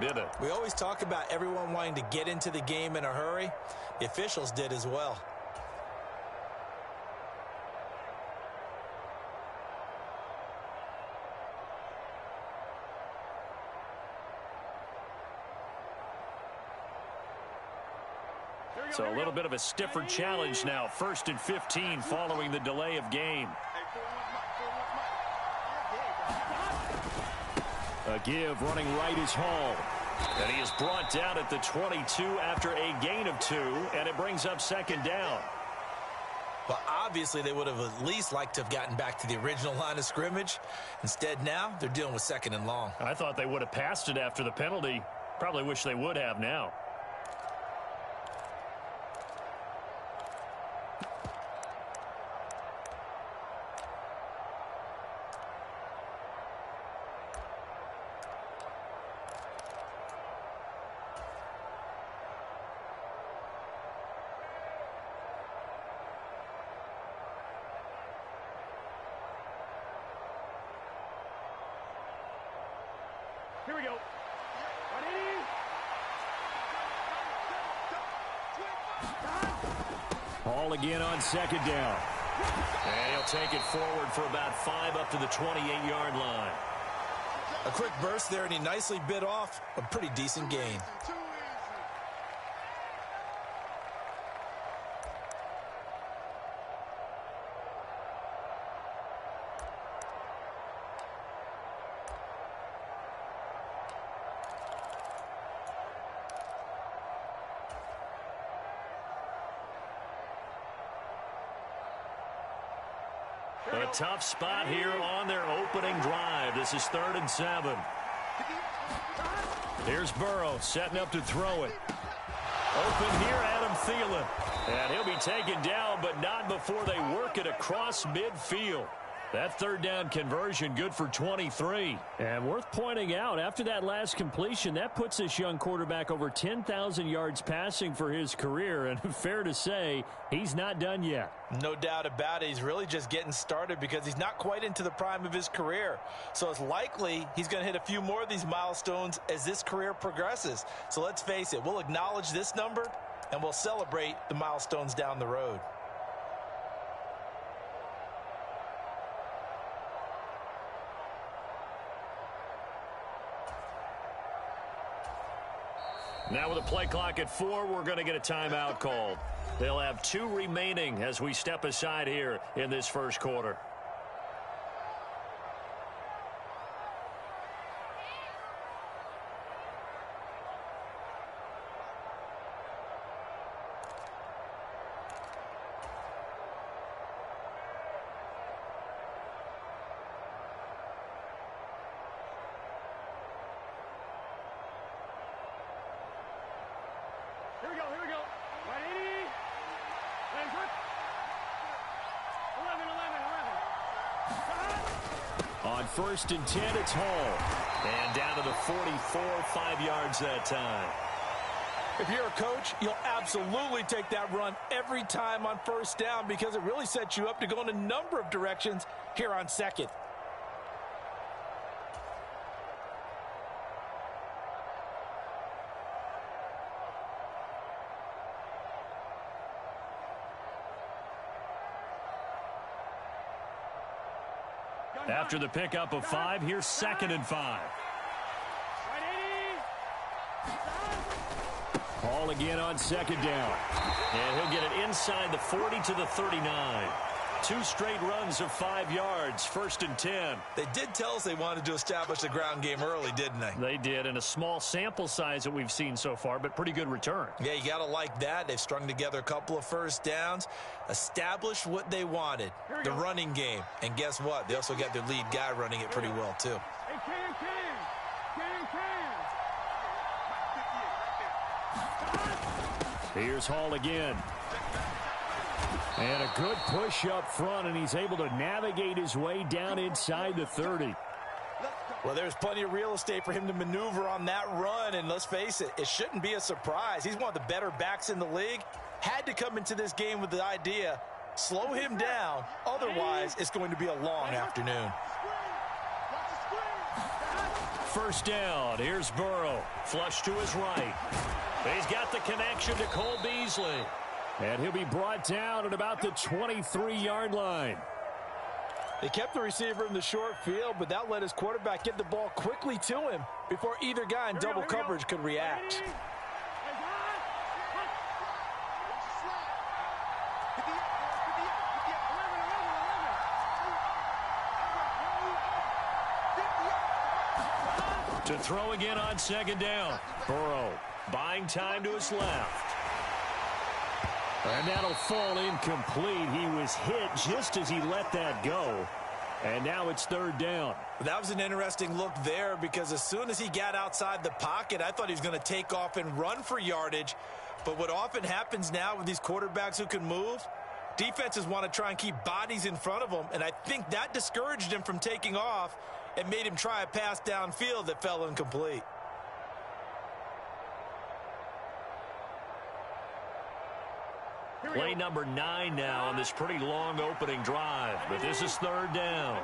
bit of. We always talk about everyone wanting to get into the game in a hurry. The officials did as well. So a little bit of a stiffer challenge now. 1st and 15 following the delay of game. A give running right is Hall. And he is brought down at the 22 after a gain of 2, and it brings up 2nd down. Well, obviously they would have at least liked to have gotten back to the original line of scrimmage. Instead now they're dealing with 2nd and long. I thought they would have passed it after the penalty. Probably wish they would have now. Here we go. Hall again on 2nd down. And he'll take it forward for about 5 up to the 28-yard line. A quick burst there, and he nicely bit off a pretty decent gain. A tough spot here on their opening drive. This is 3rd and 7. Here's Burrow setting up to throw it. Open here, Adam Thielen. And he'll be taken down, but not before they work it across midfield. That 3rd down conversion good for 23. And worth pointing out, after that last completion, that puts this young quarterback over 10,000 yards passing for his career. And fair to say, he's not done yet. No doubt about it. He's really just getting started because he's not quite into the prime of his career. So it's likely he's going to hit a few more of these milestones as this career progresses. So let's face it, we'll acknowledge this number and we'll celebrate the milestones down the road. Now with a play clock at 4, we're going to get a timeout called. They'll have 2 remaining as we step aside here in this first quarter. Here we go, here we go. 180. Hands up. 11. On 1st and 10, it's Hall. And down to the 44, 5 yards that time. If you're a coach, you'll absolutely take that run every time on 1st down because it really sets you up to go in a number of directions here on 2nd. After the pickup of 5, here's 2nd and 5. Hall again on 2nd down. And he'll get it inside the 40 to the 39. 2 straight runs of 5 yards, 1st and 10. They did tell us they wanted to establish the ground game early, didn't they? They did, in a small sample size that we've seen so far, but pretty good return. Yeah, you got to like that. They've strung together a couple of 1st downs, established what they wanted, the running game. And guess what? They also got their lead guy running it pretty well, too. Hey, Can. Here's Hall again. And a good push up front, and he's able to navigate his way down inside the 30. Well, there's plenty of real estate for him to maneuver on that run, and let's face it, it shouldn't be a surprise. He's one of the better backs in the league. Had to come into this game with the idea, slow him down, otherwise it's going to be a long afternoon. first down. Here's Burrow. Flush to his right. He's got the connection to Cole Beasley. And he'll be brought down at about the 23-yard line. They kept the receiver in the short field, but that let his quarterback get the ball quickly to him before either guy in double coverage could react. To throw again on second down. Burrow buying time to his left. And that'll fall incomplete. He was hit just as he let that go. And now it's third down. That was an interesting look there because as soon as he got outside the pocket, I thought he was going to take off and run for yardage. But what often happens now with these quarterbacks who can move, defenses want to try and keep bodies in front of them. And I think that discouraged him from taking off and made him try a pass downfield that fell incomplete. Play number 9 now on this pretty long opening drive. But this is third down.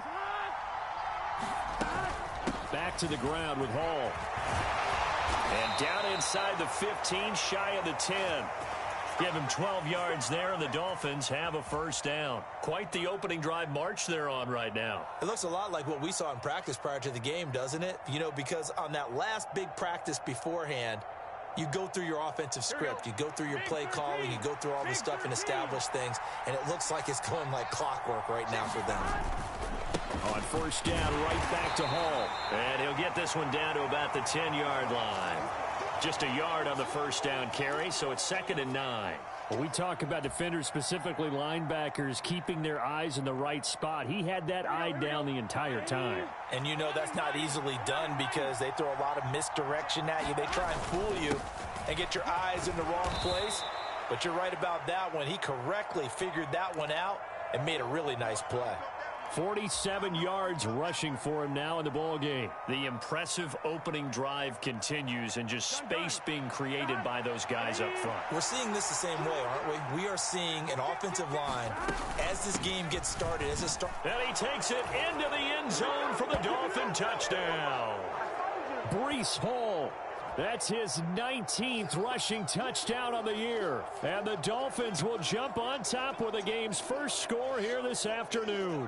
Back to the ground with Hall. And down inside the 15, shy of the 10. Give him 12 yards there, and the Dolphins have a first down. Quite the opening drive march they're on right now. It looks a lot like what we saw in practice prior to the game, doesn't it? You know, because on that last big practice beforehand, you go through your offensive script. You go through your play calling. You go through all this stuff and establish things. And it looks like it's going like clockwork right now for them. On first down, right back to Hall. And he'll get this one down to about the 10-yard line. Just a yard on the first down carry, so it's 2nd and 9. When we talk about defenders, specifically linebackers, keeping their eyes in the right spot, he had that eye down the entire time. And you know that's not easily done because they throw a lot of misdirection at you. They try and fool you and get your eyes in the wrong place. But you're right about that one. He correctly figured that one out and made a really nice play. 47 yards rushing for him now in the ball game. The impressive opening drive continues and just space being created by those guys up front. We're seeing this the same way, aren't we? We are seeing an offensive line as this game gets started. And he takes it into the end zone for the Dolphin touchdown. Breece Hall. That's his 19th rushing touchdown on the year. And the Dolphins will jump on top with the game's first score here this afternoon.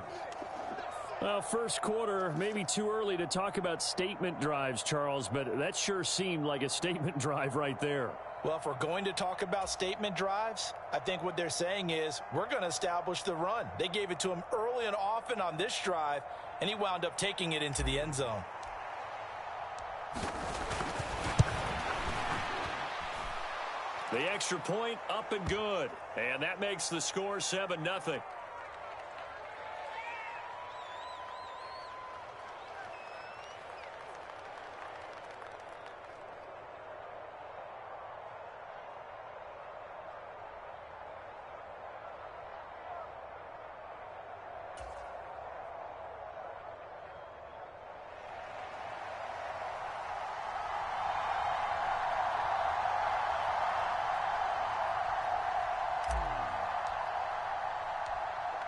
Well, first quarter, maybe too early to talk about statement drives, Charles, but that sure seemed like a statement drive right there. Well, if we're going to talk about statement drives, I think what they're saying is we're going to establish the run. They gave it to him early and often on this drive, and he wound up taking it into the end zone. The extra point up and good. And that makes the score 7-0.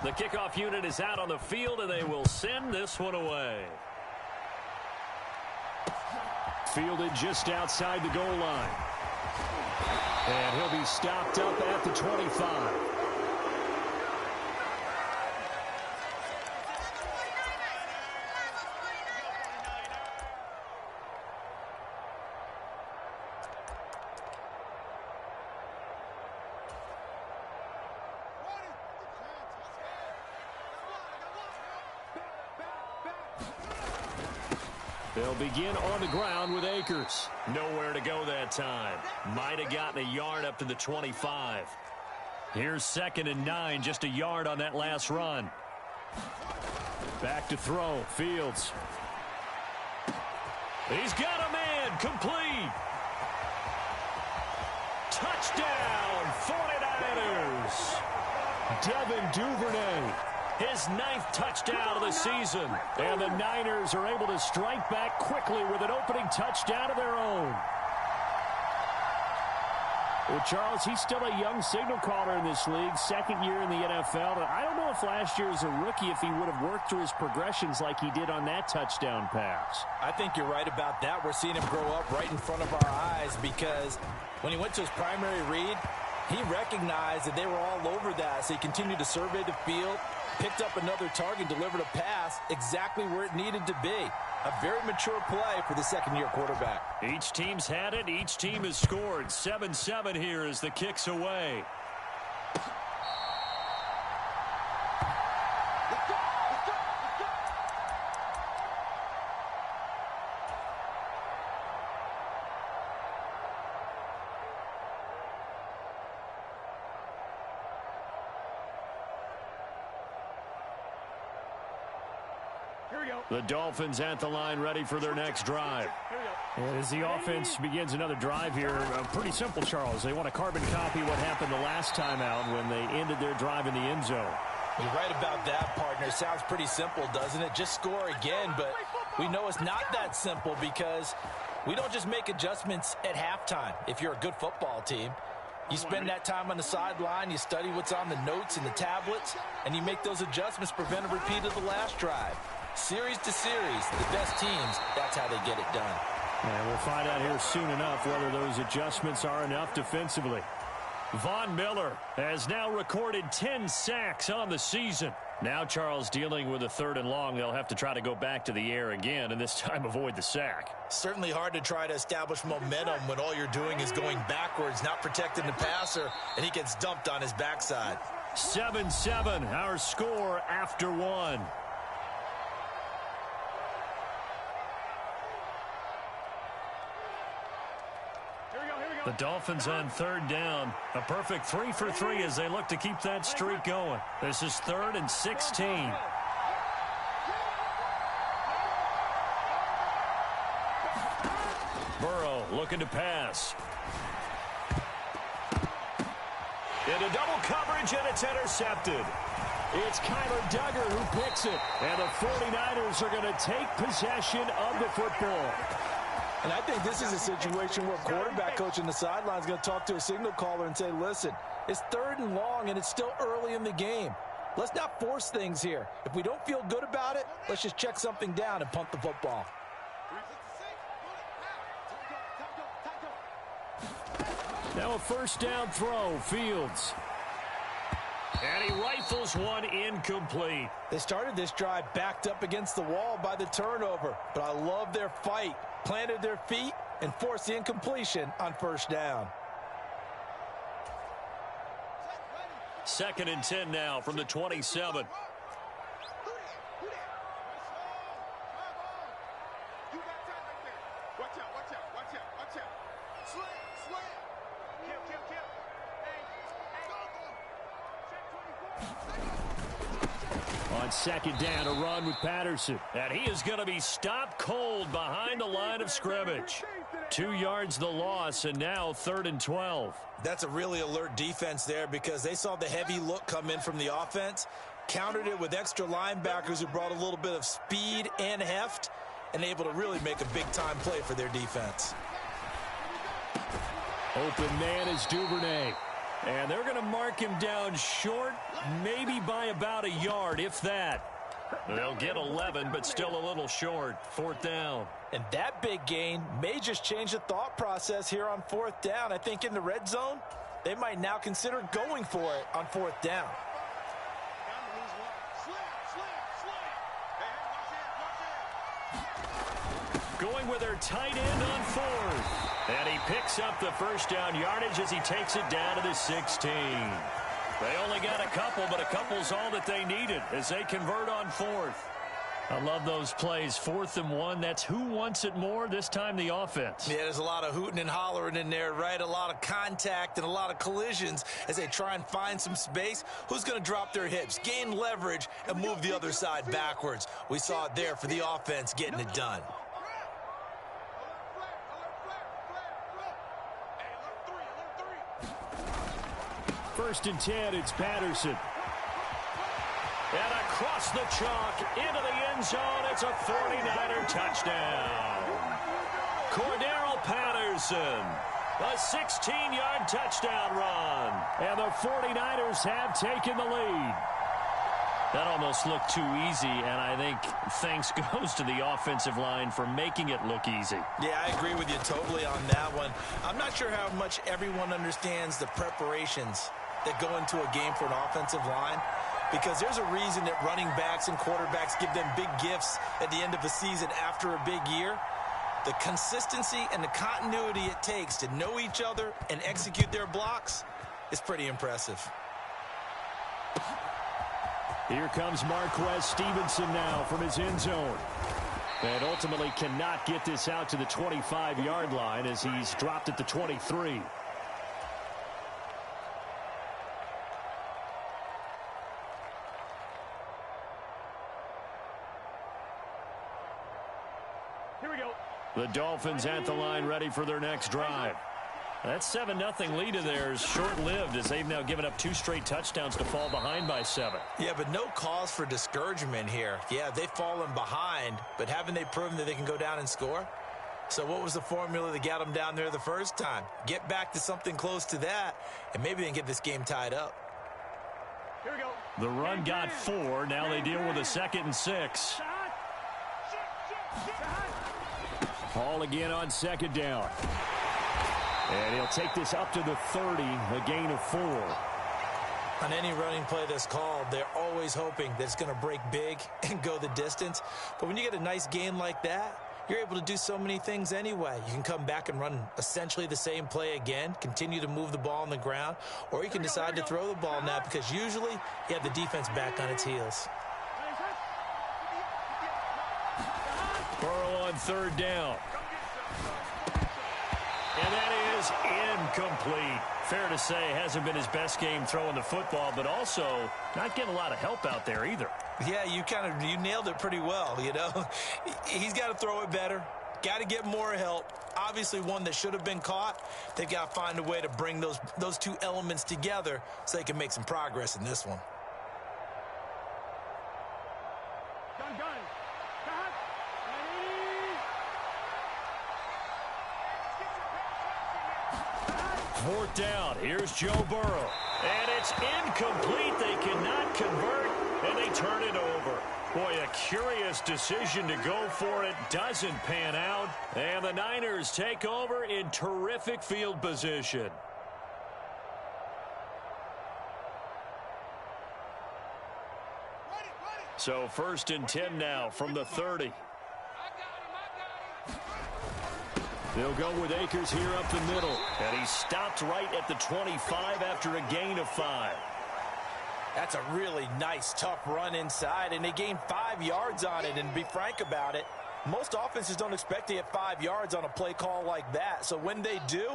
The kickoff unit is out on the field, and they will send this one away. Fielded just outside the goal line. And he'll be stopped up at the 25. They'll begin on the ground with Akers. Nowhere to go that time. Might have gotten a yard up to the 25. Here's 2nd and 9, just a yard on that last run. Back to throw, Fields. He's got a man, complete. Touchdown, 49ers. Devin Duvernay. His 9th touchdown of the season. And the Niners are able to strike back quickly with an opening touchdown of their own. Well, Charles, he's still a young signal caller in this league, second year in the NFL. And I don't know if last year as a rookie, if he would have worked through his progressions like he did on that touchdown pass. I think you're right about that. We're seeing him grow up right in front of our eyes because when he went to his primary read, he recognized that they were all over that. So he continued to survey the field, picked up another target, delivered a pass exactly where it needed to be. A very mature play for the second-year quarterback. Each team's had it. Each team has scored. 7-7 here as the kick's away. The Dolphins at the line, ready for their next drive. And as the offense begins another drive here, pretty simple, Charles. They want to carbon copy what happened the last time out when they ended their drive in the end zone. You're right about that, partner. Sounds pretty simple, doesn't it? Just score again, but we know it's not that simple because we don't just make adjustments at halftime. If you're a good football team, you spend that time on the sideline, you study what's on the notes and the tablets, and you make those adjustments, prevent a repeat of the last drive. Series to series, the best teams, that's how they get it done. And we'll find out here soon enough whether those adjustments are enough defensively. Von Miller has now recorded 10 sacks on the season. Now Charles dealing with a 3rd and long. They'll have to try to go back to the air again and this time avoid the sack. Certainly hard to try to establish momentum when all you're doing is going backwards, not protecting the passer, and he gets dumped on his backside. 7-7, our score after 1. The Dolphins on 3rd down. A perfect 3 for 3 as they look to keep that streak going. This is 3rd and 16. Burrow looking to pass. Into double coverage, and it's intercepted. It's Kyler Duggar who picks it. And the 49ers are going to take possession of the football. And I think this is a situation where quarterback coach on the sideline is going to talk to a signal caller and say, listen, it's 3rd and long and it's still early in the game. Let's not force things here. If we don't feel good about it, let's just check something down and punt the football. Now a 1st down throw, Fields. And he rifles one incomplete. They started this drive backed up against the wall by the turnover, but I love their fight. Planted their feet and forced the incompletion on 1st down. 2nd and 10 now from the 27. On 2nd down, a run with Patterson. And he is going to be stopped cold behind the line of scrimmage. 2 yards the loss, and now 3rd and 12. That's a really alert defense there because they saw the heavy look come in from the offense, countered it with extra linebackers who brought a little bit of speed and heft, and able to really make a big-time play for their defense. Open man is Duvernay. And they're going to mark him down short, maybe by about a yard, if that. They'll get 11, but still a little short. 4th down. And that big gain may just change the thought process here on 4th down. I think in the red zone, they might now consider going for it on 4th down. Going with their tight end on 4th. And he picks up the 1st down yardage as he takes it down to the 16. They only got a couple, but a couple's all that they needed as they convert on 4th. I love those plays. 4th and 1. That's who wants it more, this time the offense. Yeah, there's a lot of hooting and hollering in there, right? A lot of contact and a lot of collisions as they try and find some space. Who's going to drop their hips, gain leverage, and move the other side backwards? We saw it there for the offense getting it done. 1st and 10, it's Patterson. And across the chalk into the end zone, it's a 49er touchdown. Cordarrelle Patterson. A 16-yard touchdown run. And the 49ers have taken the lead. That almost looked too easy, and I think thanks goes to the offensive line for making it look easy. Yeah, I agree with you totally on that one. I'm not sure how much everyone understands the preparations that go into a game for an offensive line, because there's a reason that running backs and quarterbacks give them big gifts at the end of a season after a big year. The consistency and the continuity it takes to know each other and execute their blocks is pretty impressive. Here comes Marquez Stevenson now from his end zone. And ultimately cannot get this out to the 25-yard line as he's dropped at the 23. Here we go. The Dolphins at the line ready for their next drive. That 7-0 lead of theirs short-lived as they've now given up 2 straight touchdowns to fall behind by 7. Yeah, but no cause for discouragement here. Yeah, they've fallen behind, but haven't they proven that they can go down and score? So what was the formula that got them down there the first time? Get back to something close to that, and maybe they can get this game tied up. Here we go. The run got 4. Now they deal with a 2nd and 6. Hall again on 2nd down. And he'll take this up to the 30, a gain of 4. On any running play that's called, they're always hoping that it's going to break big and go the distance. But when you get a nice gain like that, you're able to do so many things anyway. You can come back and run essentially the same play again, continue to move the ball on the ground, or you can decide to throw the ball now because usually you have the defense back on its heels. Burrow on 3rd down. And that is incomplete. Fair to say, hasn't been his best game throwing the football, but also not getting a lot of help out there either. Yeah, you nailed it pretty well, you know. He's got to throw it better. Got to get more help. Obviously one that should have been caught. They've got to find a way to bring those two elements together so they can make some progress in this one. Gun. Cut. 4th down. Here's Joe Burrow. And it's incomplete. They cannot convert, and they turn it over. Boy, a curious decision to go for it. Doesn't pan out. And the Niners take over in terrific field position. So 1st and 10 now from the 30. They'll go with Akers here up the middle. And he stopped right at the 25 after a gain of 5. That's a really nice, tough run inside, and they gained 5 yards on it. And to be frank about it, most offenses don't expect to get 5 yards on a play call like that. So when they do,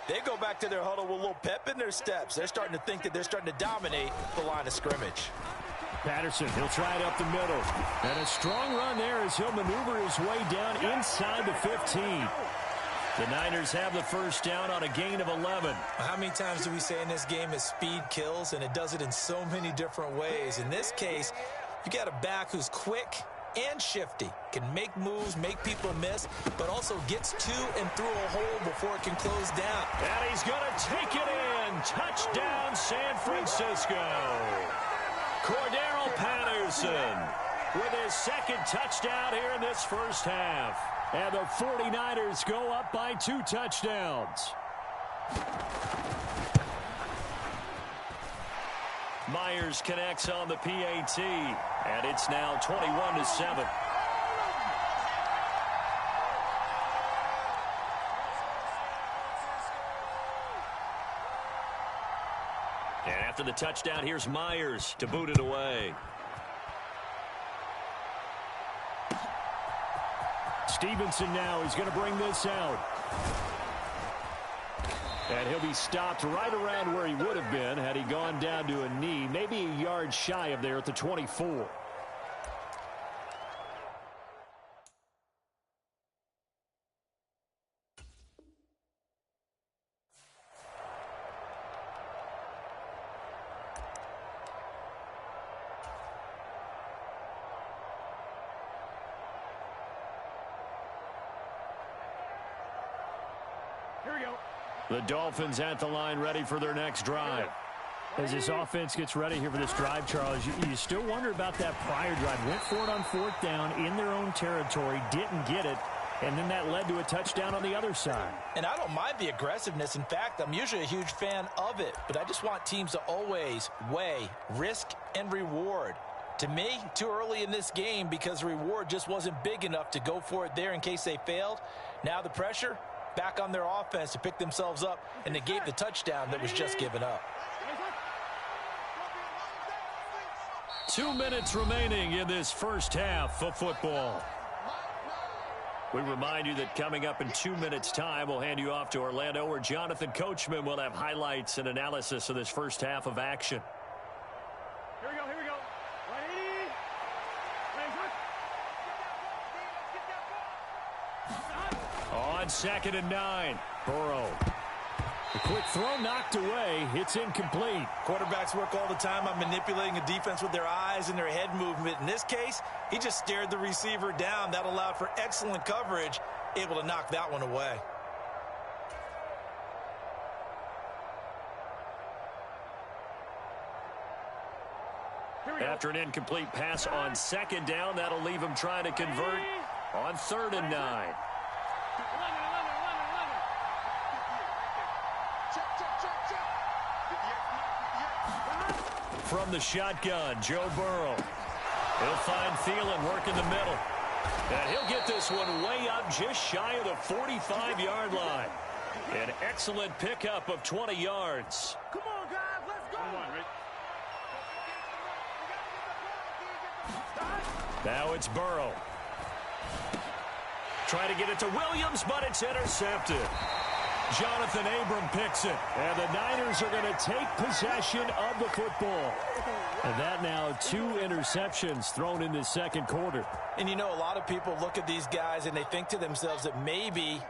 they go back to their huddle with a little pep in their steps. They're starting to think that they're starting to dominate the line of scrimmage. Patterson, he'll try it up the middle. And a strong run there as he'll maneuver his way down inside the 15. The Niners have the 1st down on a gain of 11. How many times do we say in this game that speed kills, and it does it in so many different ways? In this case, you got a back who's quick and shifty, can make moves, make people miss, but also gets to and through a hole before it can close down. And he's going to take it in. Touchdown, San Francisco. Cordero Patterson with his 2nd touchdown here in this 1st half. And the 49ers go up by 2 touchdowns. Myers connects on the PAT, and it's now 21-7. And after the touchdown, here's Myers to boot it away. Stevenson now is going to bring this out. And he'll be stopped right around where he would have been had he gone down to a knee, maybe a yard shy of there at the 24. Here we go. The Dolphins at the line ready for their next drive. As this offense gets ready here for this drive, Charles, you still wonder about that prior drive. Went for it on 4th down in their own territory, didn't get it, and then that led to a touchdown on the other side. And I don't mind the aggressiveness. In fact, I'm usually a huge fan of it, but I just want teams to always weigh risk and reward. To me, too early in this game because the reward just wasn't big enough to go for it there in case they failed. Now the pressure back on their offense to pick themselves up and negate the touchdown that was just given up. 2 minutes remaining in this first half of football. We remind you that coming up in 2 minutes' time, we'll hand you off to Orlando, where Jonathan Coachman will have highlights and analysis of this first half of action. Here we go, here we go. 180. On 2nd and 9, Burrow. The quick throw knocked away. It's incomplete. Quarterbacks work all the time on manipulating a defense with their eyes and their head movement. In this case, he just stared the receiver down. That allowed for excellent coverage, able to knock that one away. After an incomplete pass on 2nd down, that'll leave him trying to convert on 3rd and 9. From the shotgun, Joe Burrow. He'll find Thielen working the middle. And he'll get this one way up just shy of the 45-yard line. An excellent pickup of 20 yards. Come on, guys, let's go. Now it's Burrow. Trying to get it to Williams, but it's intercepted. Jonathan Abram picks it. And the Niners are going to take possession of the football. And that now 2 interceptions thrown in this second quarter. And you know, a lot of people look at these guys and they think to themselves that maybe,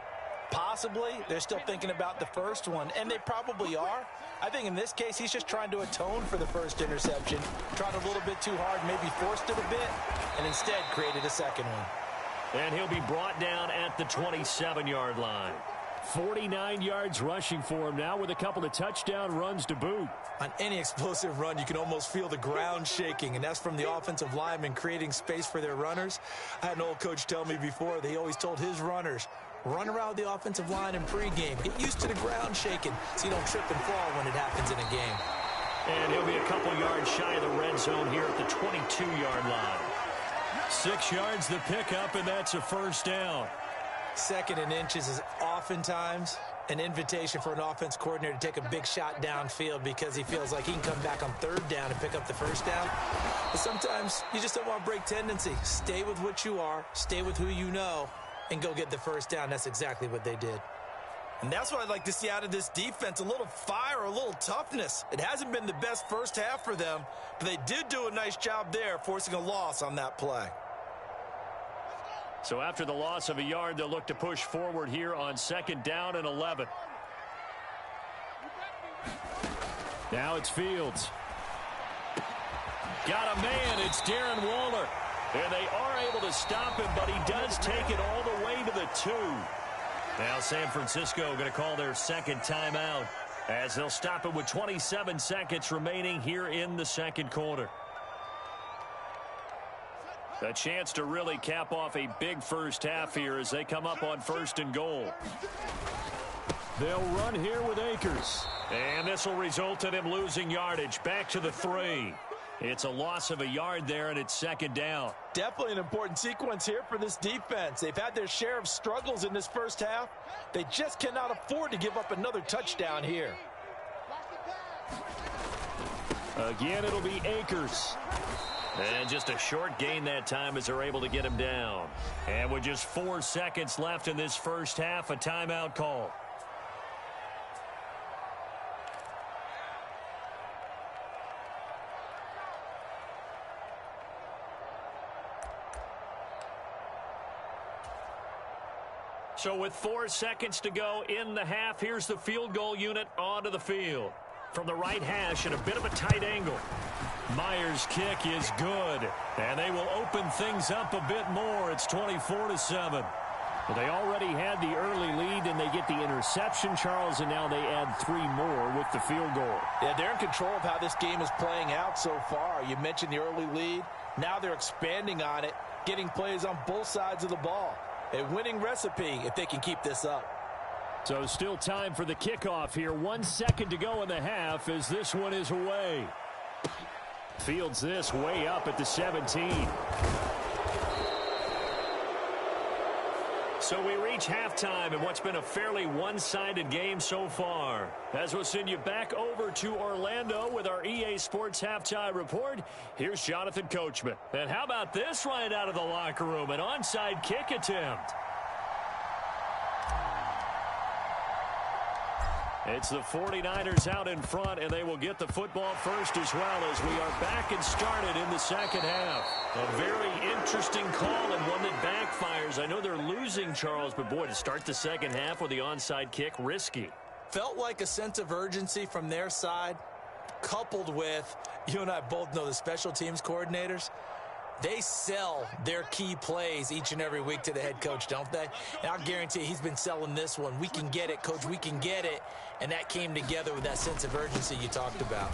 possibly, they're still thinking about the first one. And they probably are. I think in this case, he's just trying to atone for the first interception. Tried a little bit too hard, maybe forced it a bit, and instead created a second one. And he'll be brought down at the 27-yard line. 49 yards rushing for him now with a couple of touchdown runs to boot. On any explosive run, you can almost feel the ground shaking, and that's from the offensive linemen creating space for their runners. I had an old coach tell me before, he always told his runners, run around the offensive line in pregame. Get used to the ground shaking so you don't trip and fall when it happens in a game. And he'll be a couple yards shy of the red zone here at the 22-yard line. 6 yards the pickup, and that's a first down. 2nd and inches is oftentimes an invitation for an offense coordinator to take a big shot downfield because he feels like he can come back on 3rd down and pick up the first down. But sometimes you just don't want to break tendency. Stay with what you are, stay with who you know, and go get the first down. That's exactly what they did. And that's what I'd like to see out of this defense, a little fire, a little toughness. It hasn't been the best first half for them, but they did do a nice job there, forcing a loss on that play. So after the loss of a yard, they'll look to push forward here on 2nd down and 11. Now it's Fields. Got a man. It's Darren Waller. And they are able to stop him, but he does take it all the way to the 2. Now San Francisco going to call their 2nd timeout as they'll stop it with 27 seconds remaining here in the second quarter. A chance to really cap off a big first half here as they come up on 1st and goal. They'll run here with Akers. And this will result in him losing yardage back to the 3. It's a loss of a yard there, and it's 2nd down. Definitely an important sequence here for this defense. They've had their share of struggles in this first half. They just cannot afford to give up another touchdown here. Again, it'll be Akers. And just a short gain that time as they're able to get him down. And with just 4 seconds left in this first half, a timeout call. So with 4 seconds to go in the half, here's the field goal unit onto the field. From the right hash at a bit of a tight angle. Myers' kick is good. And they will open things up a bit more. It's 24-7. Well, they already had the early lead, and they get the interception, Charles, and now they add 3 more with the field goal. Yeah, they're in control of how this game is playing out so far. You mentioned the early lead. Now they're expanding on it, getting plays on both sides of the ball. A winning recipe if they can keep this up. So still time for the kickoff here. 1 second to go in the half as this one is away. Fields this way up at the 17. So we reach halftime in what's been a fairly one-sided game so far. As we'll send you back over to Orlando with our EA Sports Halftime Report, here's Jonathan Coachman. And how about this right out of the locker room? An onside kick attempt. It's the 49ers out in front, and they will get the football first as well as we are back and started in the second half. A very interesting call and one that backfires. I know they're losing, Charles, but boy, to start the second half with the onside kick, risky. Felt like a sense of urgency from their side, coupled with, you and I both know the special teams coordinators. They sell their key plays each and every week to the head coach, don't they? And I'll guarantee you he's been selling this one. We can get it, coach, we can get it. And that came together with that sense of urgency you talked about.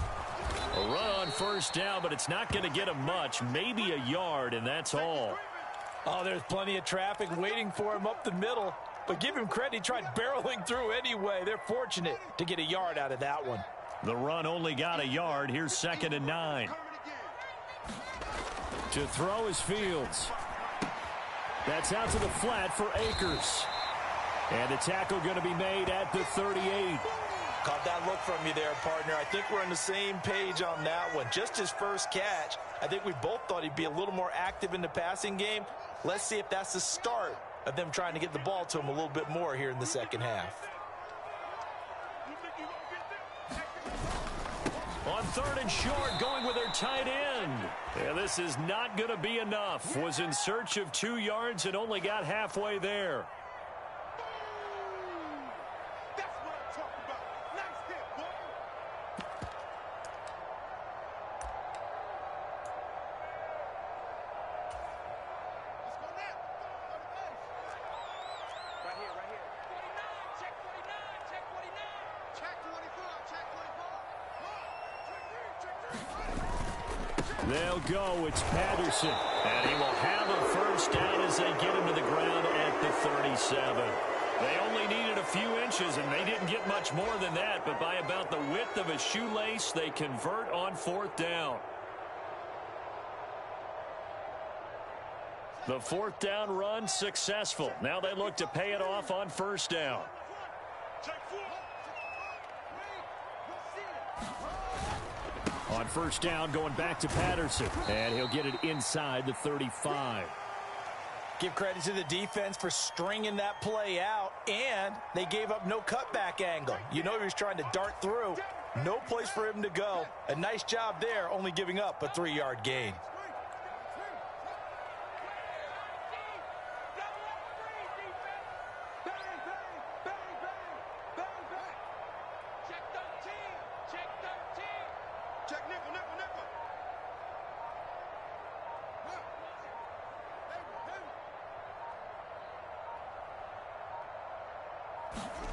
A run on first down, but it's not going to get him much. Maybe a yard, and that's all. Oh, there's plenty of traffic waiting for him up the middle. But give him credit, he tried barreling through anyway. They're fortunate to get a yard out of that one. The run only got a yard. Here's 2nd and 9. To throw is Fields. That's out to the flat for Akers. And the tackle going to be made at the 38. Caught that look from you there, partner. I think we're on the same page on that one. Just his first catch. I think we both thought he'd be a little more active in the passing game. Let's see if that's the start of them trying to get the ball to him a little bit more here in the second half. On 3rd and short, going with their tight end. Yeah, this is not going to be enough. Was in search of 2 yards and only got halfway there. That's what I'm talking about. Nice hit, boy. Let's go now. Right here, right here. 49, check 49, check 49. Check 24, check 24. They'll go. It's Patterson. And he will have a first down as they get him to the ground at the 37. They only needed a few inches, and they didn't get much more than that. But by about the width of a shoelace, they convert on 4th down. The 4th down run successful. Now they look to pay it off on 1st down. On 1st down, going back to Patterson. And he'll get it inside the 35. Give credit to the defense for stringing that play out, and they gave up no cutback angle. You know he was trying to dart through. No place for him to go. A nice job there, only giving up a 3-yard gain.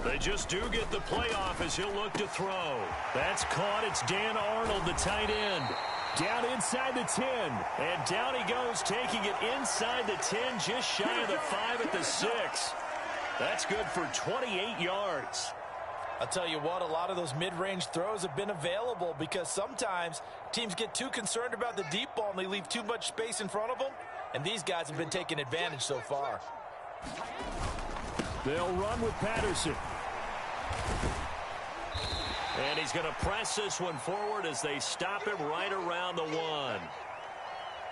They just do get the playoff as he'll look to throw. That's caught. It's Dan Arnold, the tight end. Down inside the 10. And down he goes, taking it inside the 10, just shy of the 5 at the 6. That's good for 28 yards. I'll tell you what, a lot of those mid-range throws have been available because sometimes teams get too concerned about the deep ball and they leave too much space in front of them. And these guys have been taking advantage so far. They'll run with Patterson. And he's going to press this one forward as they stop him right around the 1.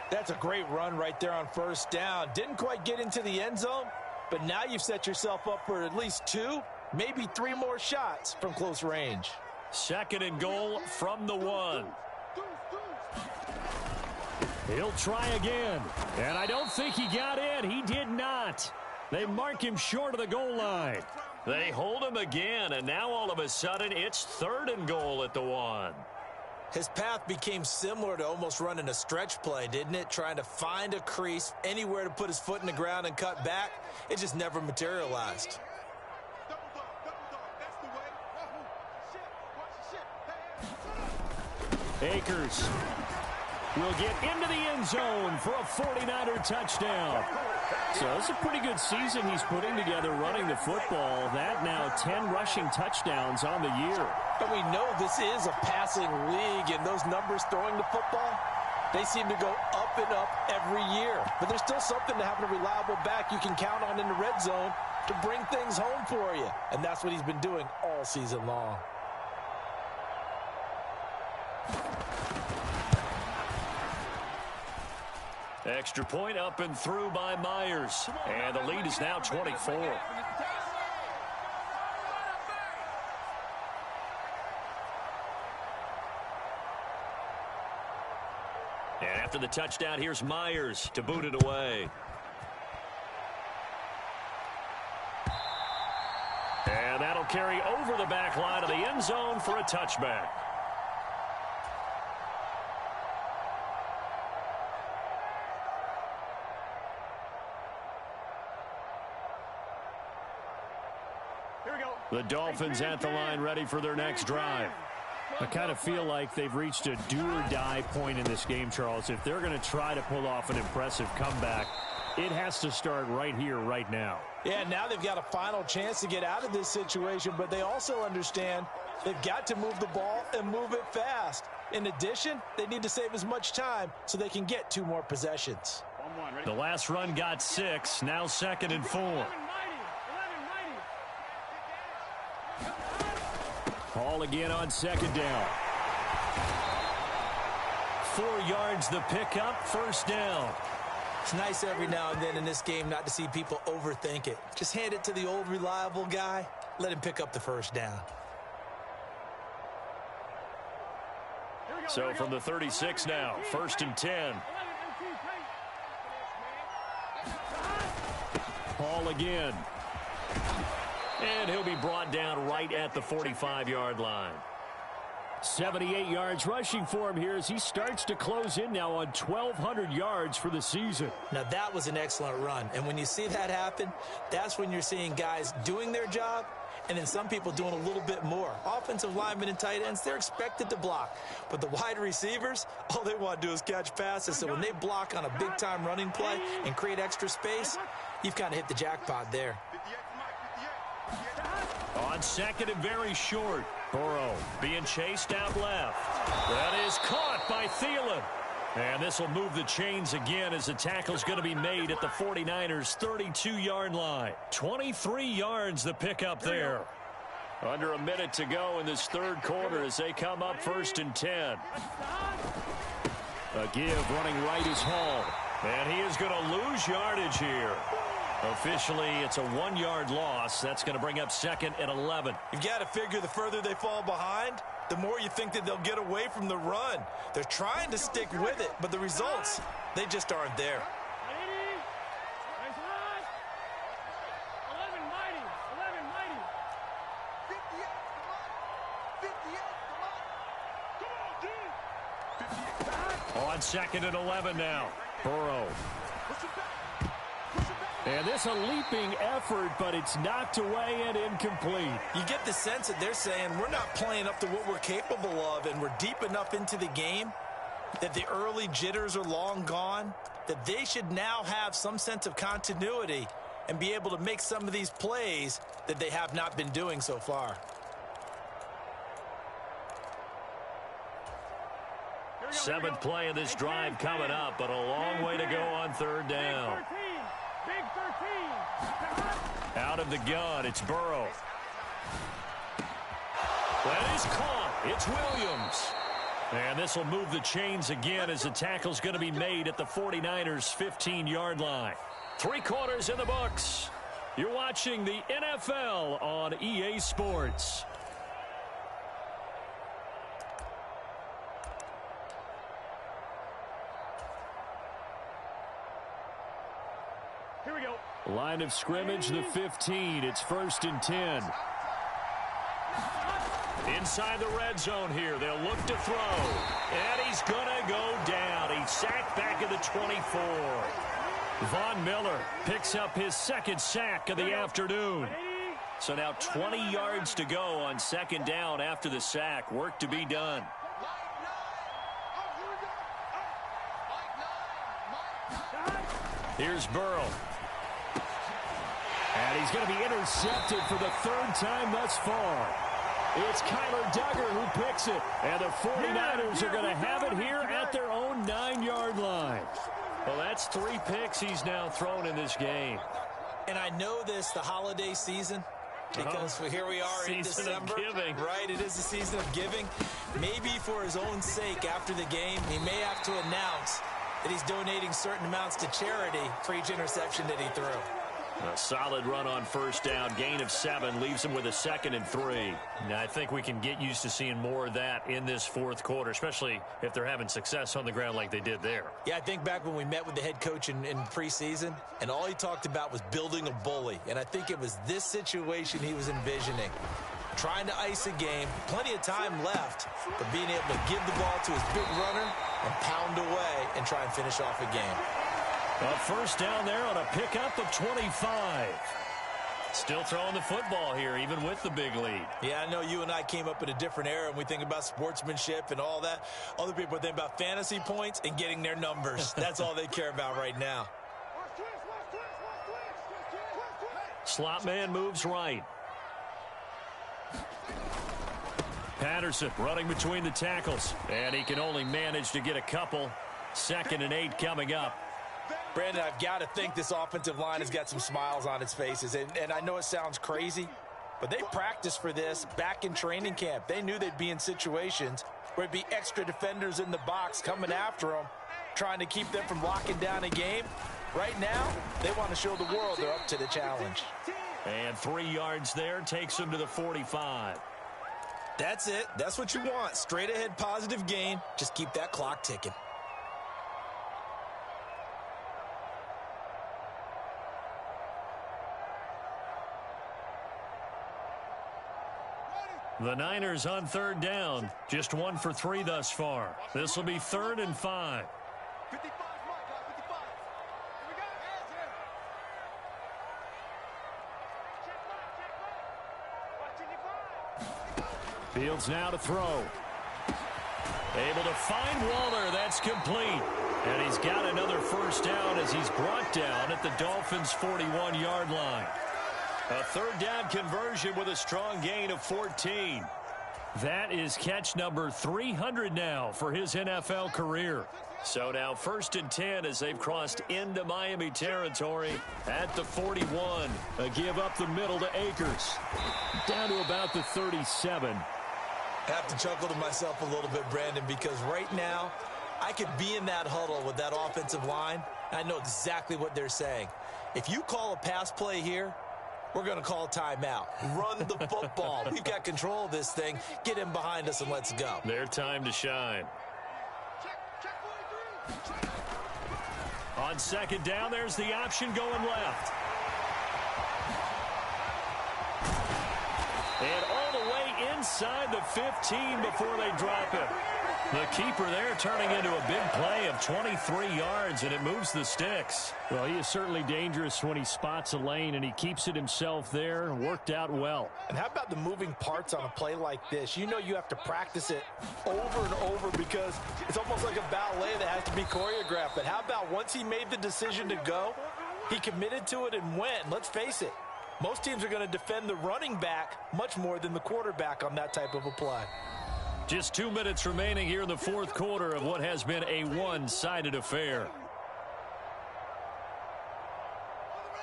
That's a great run right there on 1st down. Didn't quite get into the end zone, but now you've set yourself up for at least 2, maybe 3 more shots from close range. 2nd and goal from the 1. He'll try again. And I don't think he got in. He did not. They mark him short of the goal line. They hold him again, and now all of a sudden it's 3rd and goal at the 1. His path became similar to almost running a stretch play, didn't it? Trying to find a crease, anywhere to put his foot in the ground and cut back. It just never materialized. Akers will get into the end zone for a 49er touchdown. So it's a pretty good season he's putting together running the football. That now 10 rushing touchdowns on the year. And we know this is a passing league, and those numbers throwing the football, they seem to go up and up every year. But there's still something to having a reliable back you can count on in the red zone to bring things home for you. And that's what he's been doing all season long. Extra point up and through by Myers. And the lead is now 24. And after the touchdown, here's Myers to boot it away. And that'll carry over the back line of the end zone for a touchback. The Dolphins at the line, ready for their next drive. I kind of feel like they've reached a do-or-die point in this game, Charles. If they're going to try to pull off an impressive comeback, it has to start right here, right now. Yeah, now they've got a final chance to get out of this situation, but they also understand they've got to move the ball and move it fast. In addition, they need to save as much time so they can get 2 more possessions. The last run got 6, now 2nd and 4. Ball again on 2nd down. 4 yards the pickup, 1st down. It's nice every now and then in this game not to see people overthink it. Just hand it to the old reliable guy. Let him pick up the 1st down. So from the 36 now, 1st and 10. Ball again. And he'll be brought down right at the 45-yard line. 78 yards rushing for him here as he starts to close in now on 1,200 yards for the season. Now that was an excellent run. And when you see that happen, that's when you're seeing guys doing their job and then some people doing a little bit more. Offensive linemen and tight ends, they're expected to block. But the wide receivers, all they want to do is catch passes. So when they block on a big-time running play and create extra space, you've kind of hit the jackpot there. On 2nd and very short. Burrow being chased out left. That is caught by Thielen. And this will move the chains again as the tackle's going to be made at the 49ers' 32-yard line. 23 yards the pickup there. Under a minute to go in this 3rd quarter as they come up 1st and 10. A give running right is Hall. And he is going to lose yardage here. Officially, it's a 1-yard loss. That's going to bring up 2nd and 11. You've got to figure the further they fall behind, the more you think that they'll get away from the run. They're trying to stick with it, but the results, they just aren't there. On 2nd and 11 now. Burrow. And this a leaping effort, but it's knocked away and incomplete. You get the sense that they're saying we're not playing up to what we're capable of, and we're deep enough into the game that the early jitters are long gone, that they should now have some sense of continuity and be able to make some of these plays that they have not been doing so far. Seventh play of this drive coming up, but a long way to go on 3rd down. Out of the gun, it's Burrow. That is caught. It's Williams. And this will move the chains again as the tackle's going to be made at the 49ers' 15-yard line. 3 quarters in the books. You're watching the NFL on EA Sports. Line of scrimmage, the 15. It's 1st and 10. Inside the red zone here, they'll look to throw. And he's going to go down. He's sacked back at the 24. Von Miller picks up his second sack of the afternoon. So now 20 yards to go on second down after the sack. Work to be done. Here's Burrow. And he's going to be intercepted for the third time thus far. It's Kyler Duggar who picks it. And the 49ers are going to have it here at their own 9-yard line. Well, that's 3 picks he's now thrown in this game. And I know this, the holiday season, because here we are in December. Season of giving. Right, it is the season of giving. Maybe for his own sake after the game, he may have to announce that he's donating certain amounts to charity for each interception that he threw. A solid run on first down. Gain of 7 leaves him with a 2nd and 3. Now, I think we can get used to seeing more of that in this fourth quarter, especially if they're having success on the ground like they did there. Yeah, I think back when we met with the head coach in preseason, and all he talked about was building a bully. And I think it was this situation he was envisioning. Trying to ice a game, plenty of time left, but being able to give the ball to his big runner and pound away and try and finish off a game. A first down there on a pickup of 25. Still throwing the football here, even with the big lead. Yeah, I know you and I came up in a different era, and we think about sportsmanship and all that. Other people think about fantasy points and getting their numbers. That's all they care about right now. Slot man moves right. Patterson running between the tackles, and he can only manage to get a couple. 2nd and 8 coming up. Brandon, I've got to think this offensive line has got some smiles on its faces. And I know it sounds crazy, but they practiced for this back in training camp. They knew they'd be in situations where it'd be extra defenders in the box coming after them, trying to keep them from locking down a game. Right now, they want to show the world they're up to the challenge. And 3 yards there takes them to the 45. That's it. That's what you want. Straight ahead positive gain. Just keep that clock ticking. The Niners on third down. Just 1 for 3 thus far. This will be 3rd and 5. 55, Here we go. Hands here. Check back. Fields now to throw. Able to find Waller. That's complete. And he's got another first down as he's brought down at the Dolphins' 41-yard line. A third down conversion with a strong gain of 14. That is catch number 300 now for his NFL career. So now 1st and 10 as they've crossed into Miami territory at the 41. A give up the middle to Akers. Down to about the 37. I have to chuckle to myself a little bit, Brandon, because right now I could be in that huddle with that offensive line, and I know exactly what they're saying. If you call a pass play here, we're going to call timeout. Run the football. We've got control of this thing. Get him behind us and let's go. Their time to shine. Check 43. On second down, there's the option going left. And all the way inside the 15 before they drop it. The keeper there turning into a big play of 23 yards, and it moves the sticks. Well, he is certainly dangerous when he spots a lane, and he keeps it himself there. Worked out well. And how about the moving parts on a play like this? You know you have to practice it over and over because it's almost like a ballet that has to be choreographed. But how about once he made the decision to go, he committed to it and went. Let's face it, most teams are going to defend the running back much more than the quarterback on that type of a play. Just 2 minutes remaining here in the fourth quarter of what has been a one-sided affair.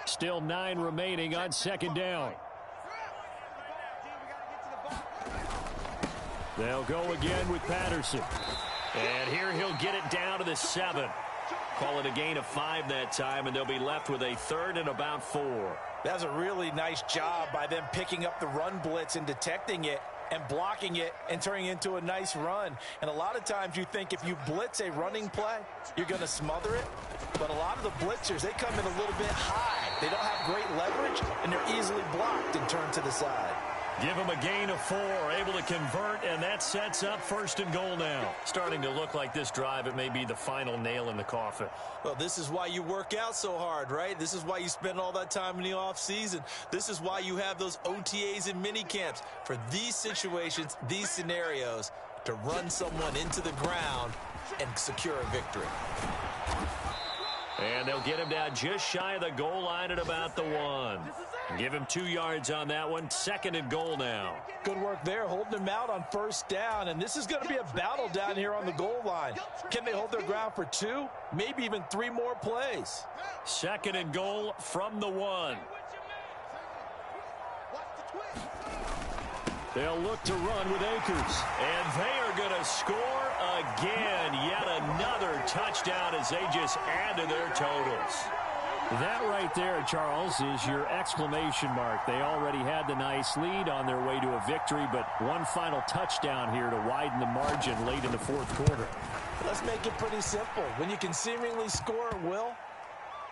Still 9 remaining on second down. They'll go again with Patterson. And here he'll get it down to the 7. Call it a gain of 5 that time, and they'll be left with a 3rd and about 4. That's a really nice job by them picking up the run blitz and detecting it and blocking it and turning it into a nice run. And a lot of times you think if you blitz a running play, you're going to smother it. But a lot of the blitzers, they come in a little bit high. They don't have great leverage, and they're easily blocked and turned to the side. Give him a gain of 4, able to convert, and that sets up 1st and goal now. Starting to look like this drive, it may be the final nail in the coffin. Well, this is why you work out so hard, right? This is why you spend all that time in the offseason. This is why you have those OTAs and mini camps for these situations, these scenarios, to run someone into the ground and secure a victory. And they'll get him down just shy of the goal line at about the 1. Give him 2 yards on that one. 2nd and goal now. Good work there, holding him out on 1st down. And this is going to be a battle down here on the goal line. Can they hold their ground for 2, maybe even 3 more plays? 2nd and goal from the 1. They'll look to run with Akers. And they are going to score again. Yet another touchdown as they just add to their totals. That right there, Charles, is your exclamation mark. They already had the nice lead on their way to a victory, but one final touchdown here to widen the margin late in the 4th quarter. Let's make it pretty simple. When you can seemingly score at will,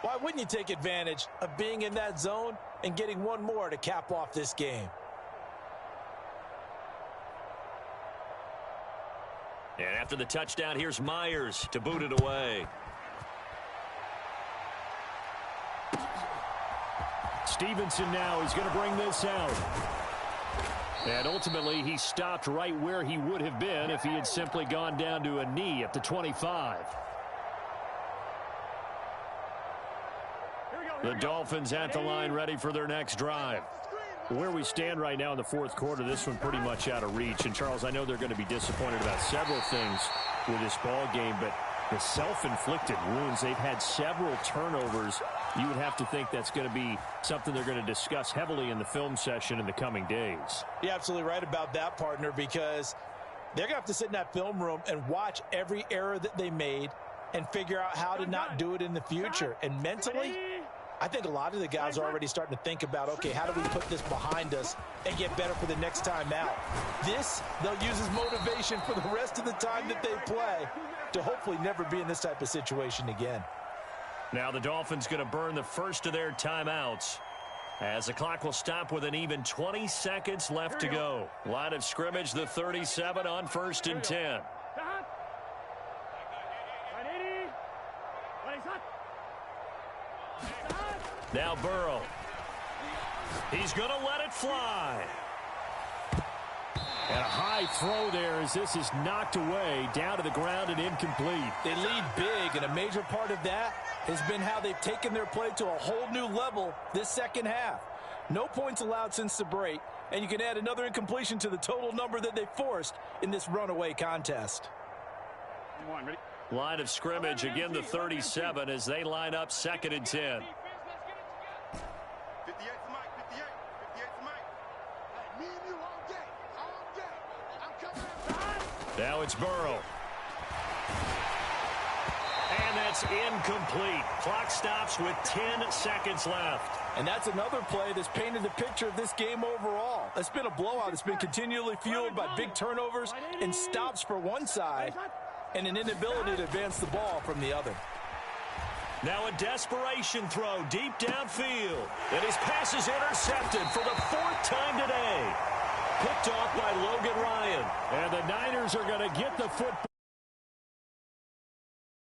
why wouldn't you take advantage of being in that zone and getting one more to cap off this game? And after the touchdown, here's Myers to boot it away. Stevenson now is going to bring this out. And ultimately, he stopped right where he would have been if he had simply gone down to a knee at the 25. The Dolphins at the line ready for their next drive. Where we stand right now in the 4th quarter, this one pretty much out of reach. And, Charles, I know they're going to be disappointed about several things with this ball game, but the self-inflicted wounds, they've had several turnovers. You would have to think that's going to be something they're going to discuss heavily in the film session in the coming days. You're absolutely right about that, partner, because they're going to have to sit in that film room and watch every error that they made and figure out how to not do it in the future. And mentally, I think a lot of the guys are already starting to think about, okay, how do we put this behind us and get better for the next time out? This, they'll use as motivation for the rest of the time that they play to hopefully never be in this type of situation again. Now the Dolphins going to burn the first of their timeouts as the clock will stop with an even 20 seconds left to go. Line of scrimmage, the 37 on 1st and 10. Now Burrow. He's going to let it fly. And a high throw there as this is knocked away, down to the ground and incomplete. They lead big, and a major part of that has been how they've taken their play to a whole new level this 2nd half. No points allowed since the break, and you can add another incompletion to the total number that they forced in this runaway contest. Line of scrimmage, again the 37 as they line up 2nd and 10. Now it's Burrow. And that's incomplete. Clock stops with 10 seconds left. And that's another play that's painted the picture of this game overall. It's been a blowout. It's been continually fueled by big turnovers and stops for one side and an inability to advance the ball from the other. Now a desperation throw deep downfield. And his pass is intercepted for the 4th time today. Picked off by Logan Ryan. And the Niners are going to get the football.